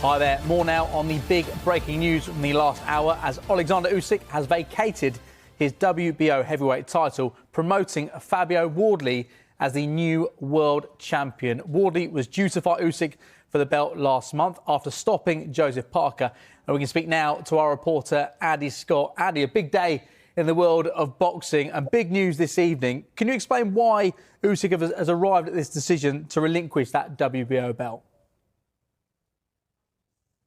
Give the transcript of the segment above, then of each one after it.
Hi there. More now on the big breaking news from the last hour as Oleksandr Usyk has vacated his WBO heavyweight title, promoting Fabiowardley as the new world champion. Wardley was due to fight Usyk for the belt last month after stopping Joseph Parker. And we can speak now to our reporter, Andy Scott. Andy, a big day in the world of boxing and big news this evening. Can you explain why Usyk has arrived at this decision to relinquish that WBO belt?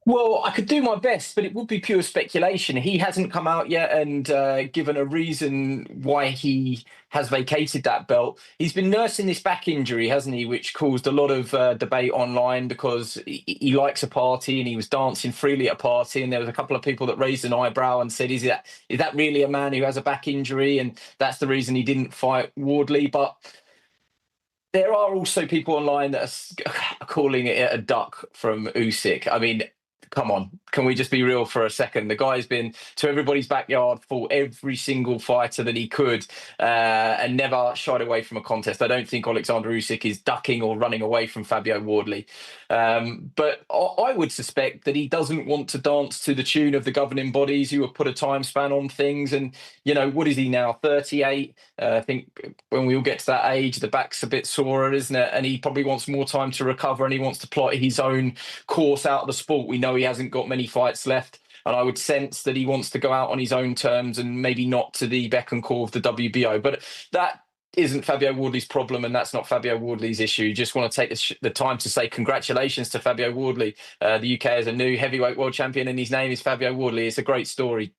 Well, I could do my best, but it would be pure speculation. He hasn't come out yet and given a reason why he has vacated that belt. He's been nursing this back injury, hasn't he, which caused a lot of debate online because he likes a party and he was dancing freely at a party. And there was a couple of people that raised an eyebrow and said, is that really a man who has a back injury? And that's the reason he didn't fight Wardley. But there are also people online that are calling it a duck from Usyk. I mean, come on, can we just be real for a second? The guy's been to everybody's backyard, fought every single fighter that he could, and never shied away from a contest. I don't think Oleksandr Usyk is ducking or running away from Fabiowardley. But I would suspect that he doesn't want to dance to the tune of the governing bodies who have put a time span on things. And, you know, what is he now, 38? I think when we all get to that age, the back's a bit sorer, isn't it? And he probably wants more time to recover and he wants to plot his own course out of the sport. We know he hasn't got many fights left. And I would sense that he wants to go out on his own terms and maybe not to the beck and call of the WBO. But that isn't Fabiowardley's problem, and that's not Fabiowardley's issue. Just want to take the time to say congratulations to Fabiowardley. The UK has a new heavyweight world champion, and his name is Fabiowardley. It's a great story.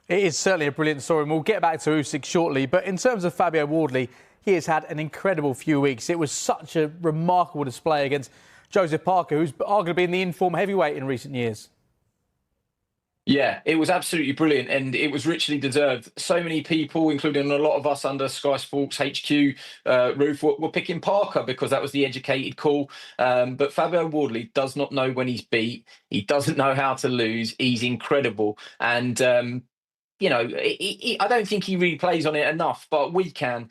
It is certainly a brilliant story, and we'll get back to Usyk shortly. But in terms of Fabiowardley, he has had an incredible few weeks. It was such a remarkable display against Joseph Parker, who's arguably been the informed heavyweight in recent years. Yeah, it was absolutely brilliant and it was richly deserved. So many people, including a lot of us under Sky Sports HQ roof, were picking Parker because that was the educated call. But Fabiowardley does not know when he's beat. He doesn't know how to lose. He's incredible. And, you know, I don't think he really plays on it enough, but we can.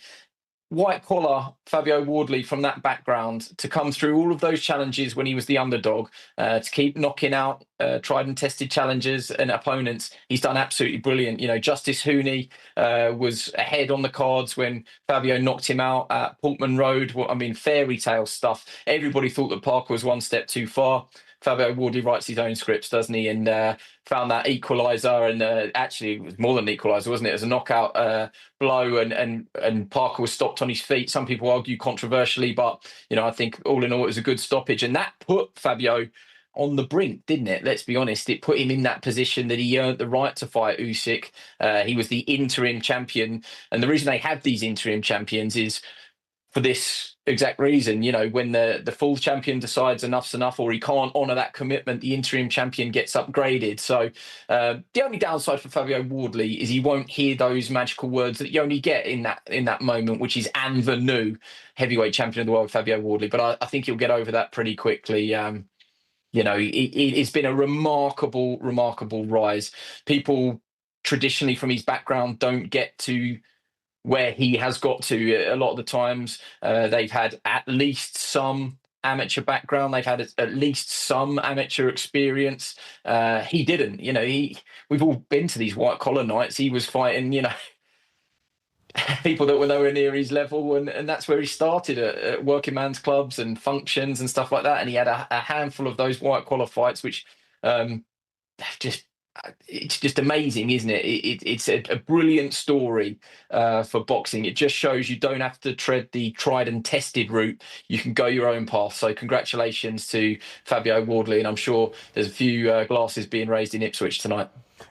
White collar Fabiowardley from that background to come through all of those challenges when he was the underdog, to keep knocking out tried and tested challengers and opponents. He's done absolutely brilliant. You know, Justice Hooney was ahead on the cards when Fabio knocked him out at Portman Road. Well, I mean, fairy tale stuff. Everybody thought that Parker was one step too far. Fabiowardley writes his own scripts, doesn't he? And found that equaliser, and actually it was more than an equaliser, wasn't it? It was a knockout blow, and Parker was stopped on his feet. Some people argue controversially, but you know, I think all in all it was a good stoppage, and that put Fabio on the brink, didn't it? Let's be honest. It put him in that position that he earned the right to fight Usyk. He was the interim champion, and the reason they have these interim champions is for this exact reason. You know, when the full champion decides enough's enough or he can't honour that commitment, the interim champion gets upgraded. So the only downside for Fabiowardley is he won't hear those magical words that you only get in that moment, which is "and the new heavyweight champion of the world, Fabiowardley." But I think he'll get over that pretty quickly. You know, it's been a remarkable rise. People traditionally from his background don't get to where he has got to. A lot of the times they've had at least some amateur background, they've had at least some amateur experience. He didn't. You know, we've all been to these white collar nights. He was fighting, you know, people that were nowhere near his level, and that's where he started at working man's clubs and functions and stuff like that. And he had a handful of those white collar fights, which it's just amazing, isn't it? It's a brilliant story for boxing. It just shows you don't have to tread the tried and tested route. You can go your own path. So congratulations to Fabiowardley, and I'm sure there's a few glasses being raised in Ipswich tonight.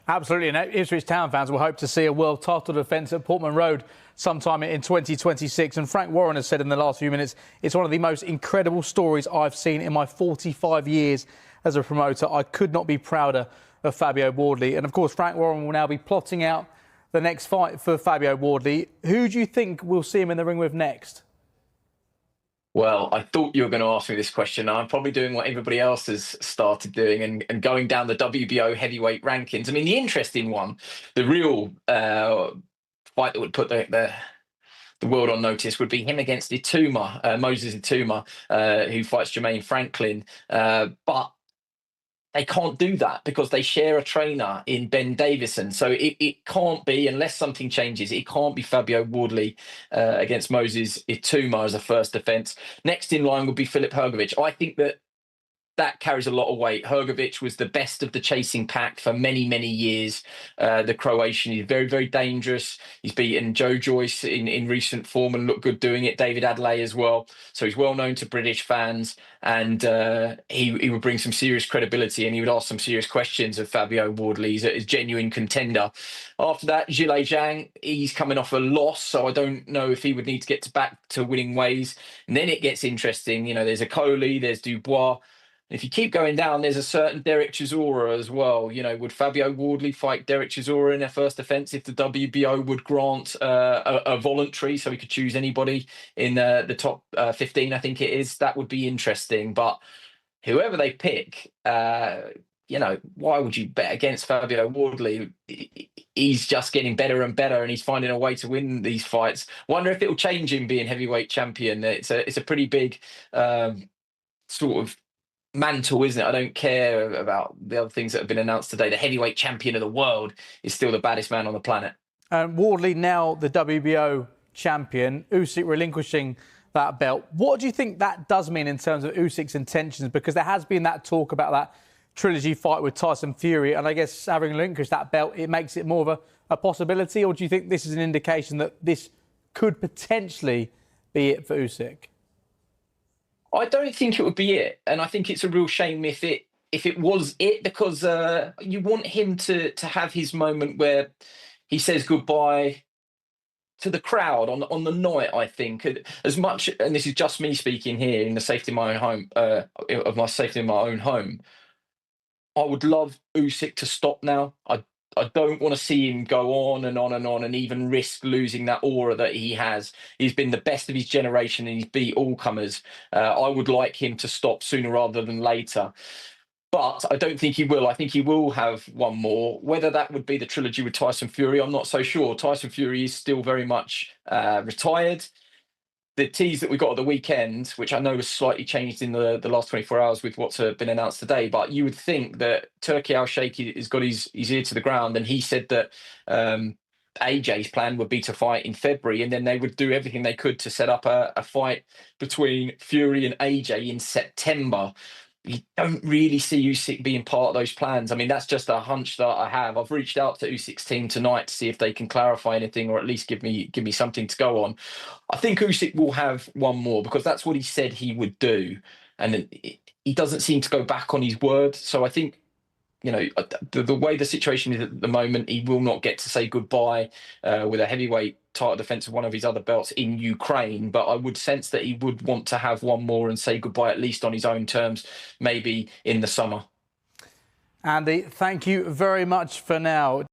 Absolutely, and Ipswich Town fans will hope to see a world title defence at Portman Road sometime in 2026. And Frank Warren has said in the last few minutes, it's one of the most incredible stories I've seen in my 45 years as a promoter. I could not be prouder of Fabiowardley. And of course, Frank Warren will now be plotting out the next fight for Fabiowardley. Who do you think we'll see him in the ring with next? Well, I thought you were going to ask me this question. I'm probably doing what everybody else has started doing and going down the WBO heavyweight rankings. I mean, the interesting one, the real fight that would put the world on notice would be him against Moses Ituma, who fights Jermaine Franklin. But they can't do that because they share a trainer in Ben Davison. So it can't be, unless something changes, it can't be Fabio Wardley against Moses Ituma as a first defence. Next in line would be Filip Hrgović. I think that carries a lot of weight. Hrgović was the best of the chasing pack for many, many years. The Croatian, he's very, very dangerous. He's beaten Joe Joyce in recent form and looked good doing it. David Adley as well. So he's well known to British fans, and he would bring some serious credibility, and he would ask some serious questions of Fabio Wardley. He's a genuine contender. After that, Zhilei Zhang, he's coming off a loss, so I don't know if he would need to get back to winning ways. And then it gets interesting. You know, there's a Coley, there's Dubois. If you keep going down, there's a certain Derek Chisora as well. You know, would Fabio Wardley fight Derek Chisora in their first defence if the WBO would grant a voluntary, so he could choose anybody in the top 15, I think it is? That would be interesting. But whoever they pick, you know, why would you bet against Fabio Wardley? He's just getting better and better, and he's finding a way to win these fights. Wonder if it will change him being heavyweight champion. It's a pretty big sort of mantle, isn't it? I don't care about the other things that have been announced today. The heavyweight champion of the world is still the baddest man on the planet. And Wardley now the WBO champion, Usyk relinquishing that belt. What do you think that does mean in terms of Usyk's intentions? Because there has been that talk about that trilogy fight with Tyson Fury, and I guess having relinquished that belt, it makes it more of a possibility, or do you think this is an indication that this could potentially be it for Usyk? I don't think it would be it, and I think it's a real shame if it was it, because you want him to have his moment where he says goodbye to the crowd on the night. I think as much, and this is just me speaking here in the safety of my own home, safety in my own home. I would love Usyk to stop now. I don't want to see him go on and on and on and even risk losing that aura that he has. He's been the best of his generation and he's beat all comers. I would like him to stop sooner rather than later. But I don't think he will. I think he will have one more. Whether that would be the trilogy with Tyson Fury, I'm not so sure. Tyson Fury is still very much retired. The tease that we got at the weekend, which I know was slightly changed in the last 24 hours with what's been announced today, but you would think that Turki Al-Sheikh has got his ear to the ground, and he said that AJ's plan would be to fight in February, and then they would do everything they could to set up a fight between Fury and AJ in September. You don't really see Usyk being part of those plans. I mean, that's just a hunch that I have. I've reached out to Usyk's team tonight to see if they can clarify anything, or at least give me something to go on. I think Usyk will have one more because that's what he said he would do, and he doesn't seem to go back on his word. So I think, you know, the way the situation is at the moment, he will not get to say goodbye with a heavyweight title defence of one of his other belts in Ukraine. But I would sense that he would want to have one more and say goodbye, at least on his own terms, maybe in the summer. Andy, thank you very much for now.